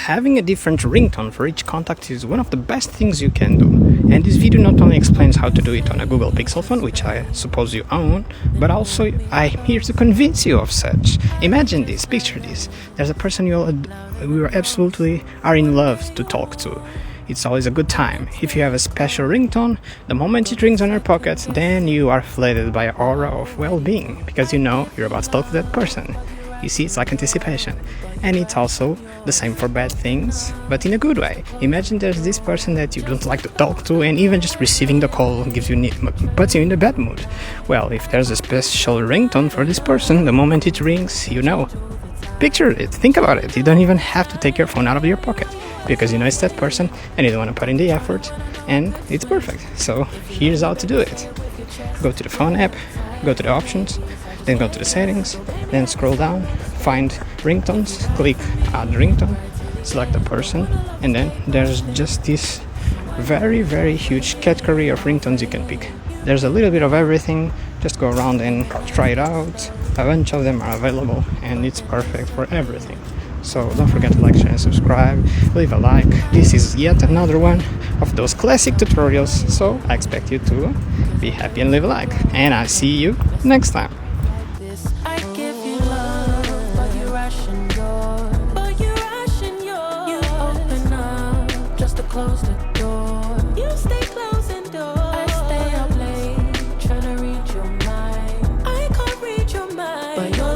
Having a different ringtone for each contact is one of the best things you can do. And this video not only explains how to do it on a Google Pixel phone, which I suppose you own, but also I'm here to convince you of such. Imagine this, picture this. There's a person you absolutely are in love to talk to. It's always a good time. If you have a special ringtone, the moment it rings on your pocket, then you are flooded by an aura of well-being, because you know you're about to talk to that person. You see, it's like anticipation. And it's also the same for bad things, but in a good way. Imagine there's this person that you don't like to talk to, and even just receiving the call puts you in a bad mood. Well, if there's a special ringtone for this person, the moment it rings, you know. Picture it, think about it. You don't even have to take your phone out of your pocket, because you know it's that person, and you don't want to put in the effort, and it's perfect. So here's how to do it. Go to the phone app, go to the options, then go to the settings, then scroll down, find ringtones, click add ringtone, select the person, and then there's just this very huge category of ringtones you can pick. There's a little bit of everything, just go around and try it out. A bunch of them are available and it's perfect for everything. So don't forget to like, share and subscribe, leave a like. This is yet another one of those classic tutorials, so I expect you to be happy and leave a like. And I'll see you next time. I give you love, but you rush and you open up just to close the door. You stay